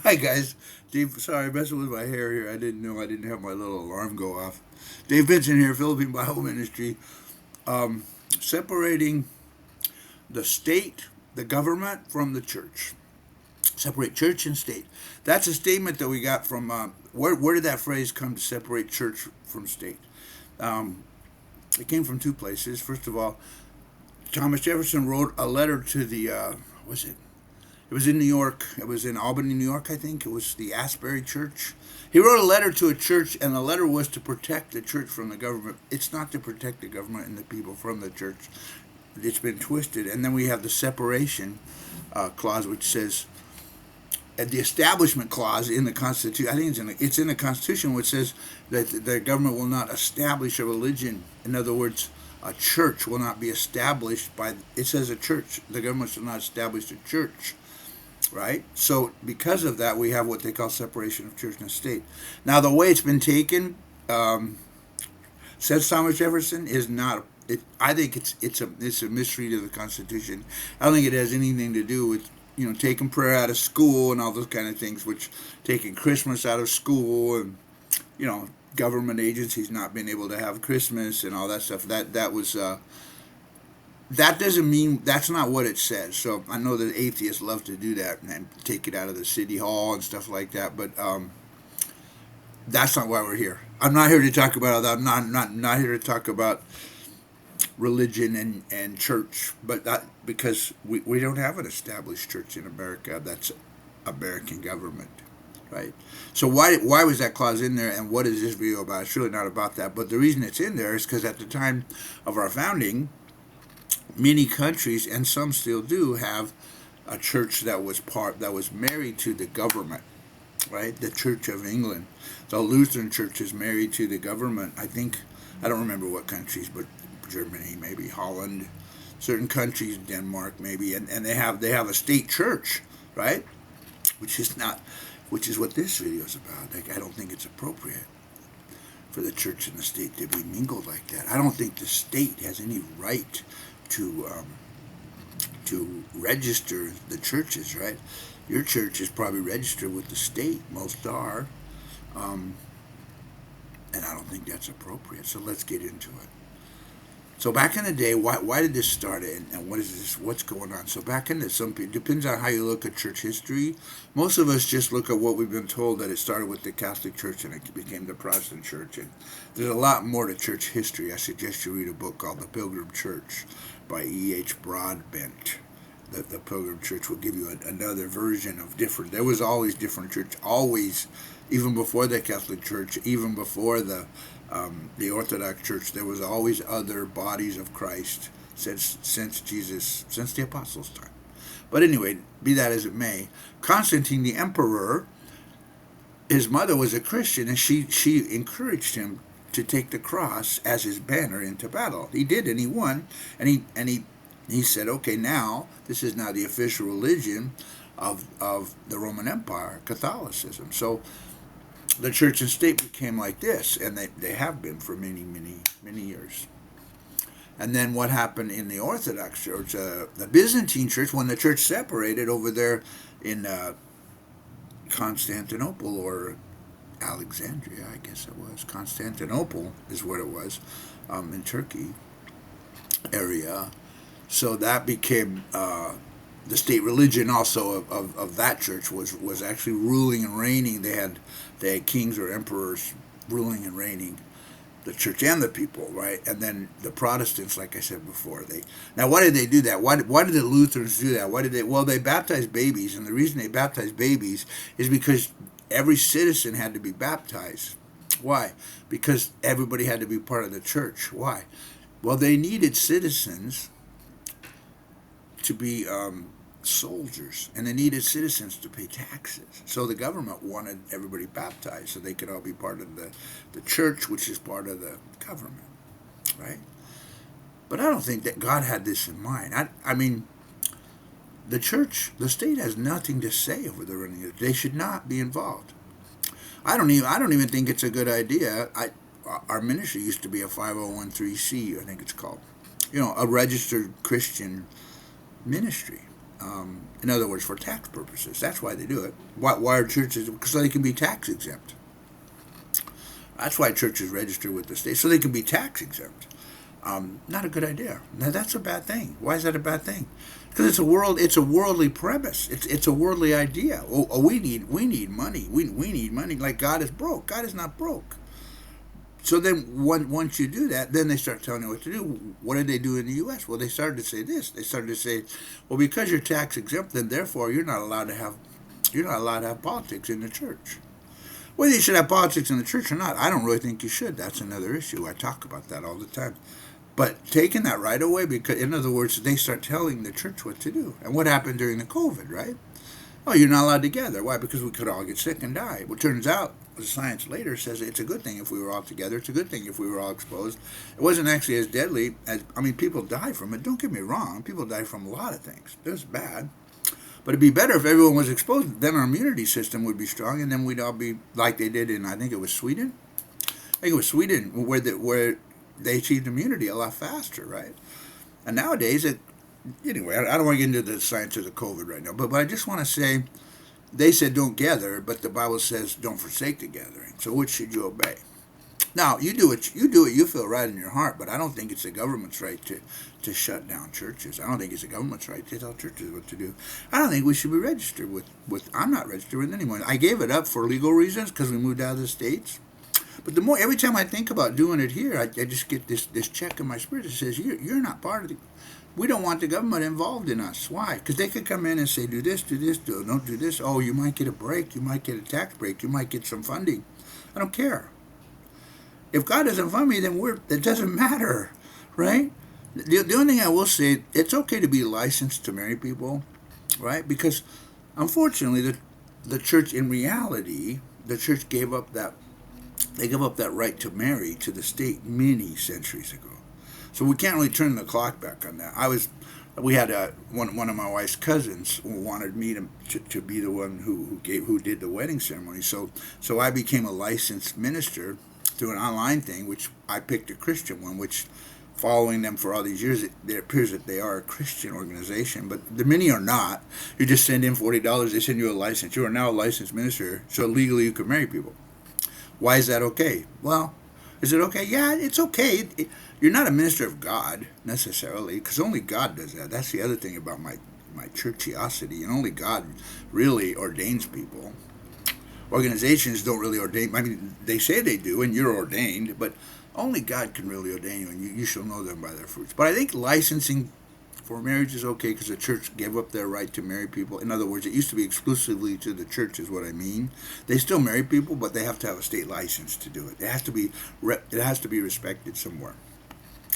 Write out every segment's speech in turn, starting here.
Hi guys, Dave. Sorry, messing with my hair here. I didn't know I didn't have my little alarm go off. Dave Vincent here, Philippine Bible Ministry. Um, Separating the state, the government from the church. Separate church and state. That's a statement that we got from. Where did that phrase come to separate church from state? Um, it came from two places. First of all, Thomas Jefferson wrote a letter to the. Was it? It was in New York. It was in Albany, New York, I think. It was the Asbury Church. He wrote a letter to a church, and the letter was to protect the church from the government. It's not to protect the government and the people from the church. It's been twisted. And then we have the separation clause, which says, the establishment clause in the Constitution. I think it's in the Constitution, which says that the government will not establish a religion. In other words, a church will not be established by. It says a church. The government shall not establish a church, right? So because of that, we have what they call separation of church and state. Now, the way it's been taken, says Thomas Jefferson, is not. I think it's a mystery to the Constitution. I don't think it has anything to do with taking prayer out of school and all those kind of things, which taking Christmas out of school and government agencies not being able to have Christmas and all that stuff. That was that doesn't mean that's not what it says. So I know that atheists love to do that and take it out of the city hall and stuff like that, but that's not why we're here. I'm not here to talk about that. I'm not here to talk about religion and church, but that because we don't have an established church in America. That's American government, right? So why was that clause in there, and what is this video about? It's really not about that, but the reason it's in there is because at the time of our founding, many countries, and some still do, have a church that was married to the government, right? The Church of England, the Lutheran Church is married to the government. I don't remember what countries, but Germany, maybe Holland, certain countries, Denmark, maybe, and they have a state church, right? Which is not, which is what this video is about. Like, I don't think it's appropriate for the church and the state to be mingled like that. I don't think the state has any right to register the churches, right? Your church is probably registered with the state. Most are, um, and I don't think that's appropriate. So let's get into it. So back in the day, why did this start, and what is this? What's going on? So back in the some it depends on how you look at church history. Most of us just look at what we've been told, that it started with the Catholic Church and it became the Protestant Church. And there's a lot more to church history. I suggest you read a book called The Pilgrim Church by E.H. Broadbent. The Pilgrim Church will give you another version of different. There was always different church, always, even before the Catholic Church, even before the Orthodox Church. There was always other bodies of Christ since the Apostles' time. But anyway, be that as it may, Constantine the Emperor, his mother was a Christian, and she encouraged him to take the cross as his banner into battle. He did, and he won, and he said, okay, now this is now the official religion of the Roman Empire, Catholicism. So the church and state became like this, and they have been for many, many, many years. And then what happened in the Orthodox Church, the Byzantine Church, when the church separated over there in Constantinople, or Alexandria, I guess it was. Constantinople is what it was, in Turkey area. So that became the state religion also of that church was actually ruling and reigning. They had kings or emperors ruling and reigning the church and the people, right? And then the Protestants, like I said before, why did they do that? Why did the Lutherans do that? Why did they? Well, they baptized babies, and the reason they baptized babies is because every citizen had to be baptized. Why? Because everybody had to be part of the church. Why? Well, they needed citizens to be soldiers, and they needed citizens to pay taxes. So the government wanted everybody baptized so they could all be part of the church, which is part of the government, right? But I don't think that God had this in mind. I mean, the church, the state has nothing to say over the running of it. They should not be involved. I don't even think it's a good idea. Our ministry used to be a 501c, I think it's called. A registered Christian ministry. In other words, for tax purposes. That's why they do it. Why are churches? Because so they can be tax exempt. That's why churches register with the state, so they can be tax exempt. Not a good idea. Now that's a bad thing. Why is that a bad thing? Because it's a worldly premise. It's a worldly idea. We need money. We need money. Like God is broke. God is not broke. So then once you do that, then they start telling you what to do. What did they do in the U.S.? Well, they started to say this. They started to say, well, because you're tax exempt, then therefore you're not allowed to have politics in the church. Whether you should have politics in the church or not, I don't really think you should. That's another issue. I talk about that all the time. But taking that right away, because in other words, they start telling the church what to do. And what happened during the COVID, right? Oh, you're not allowed to gather. Why? Because we could all get sick and die. Well, it turns out, the science later says it's a good thing if we were all together. It's a good thing if we were all exposed. It wasn't actually as deadly as, people die from it. Don't get me wrong. People die from a lot of things. That's bad. But it'd be better if everyone was exposed. Then our immunity system would be strong, and then we'd all be like they did in, I think it was Sweden. I think it was Sweden where they achieved immunity a lot faster, right? And nowadays, anyway, I don't want to get into the sciences of COVID right now, but I just want to say, they said don't gather, but the Bible says don't forsake the gathering. So which should you obey? Now, you do what you feel right in your heart, but I don't think it's the government's right to shut down churches. I don't think it's the government's right to tell churches what to do. I don't think we should be registered with I'm not registered with anyone. I gave it up for legal reasons because we moved out of the States. But every time I think about doing it here, I just get this check in my spirit that says, you're not part of we don't want the government involved in us. Why? Because they could come in and say, don't do this. Oh, you might get a break. You might get a tax break. You might get some funding. I don't care. If God doesn't fund me, then it doesn't matter, right? The only thing I will say, it's okay to be licensed to marry people, right? Because unfortunately, the church, in reality, the church gave up that right to marry to the state many centuries ago. So we can't really turn the clock back on that. We had one of my wife's cousins who wanted me to be the one who did the wedding ceremony. So I became a licensed minister through an online thing, which I picked a Christian one, which following them for all these years, it appears that they are a Christian organization, but the many are not. You just send in $40, they send you a license. You are now a licensed minister, so legally you can marry people. Why is that okay? Well, is it okay? Yeah, it's okay. You're not a minister of God, necessarily, because only God does that. That's the other thing about my churchiosity, and only God really ordains people. Organizations don't really ordain. They say they do, and you're ordained, but only God can really ordain you, and you shall know them by their fruits. But I think licensing for marriage is okay because the church gave up their right to marry people. In other words, it used to be exclusively to the church, is what I mean. They still marry people, but they have to have a state license to do it. It has to be respected somewhere.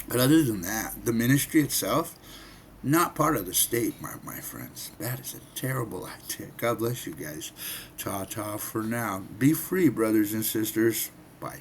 But other than that, the ministry itself, not part of the state, my friends. That is a terrible idea. God bless you guys. Ta-ta for now. Be free, brothers and sisters. Bye.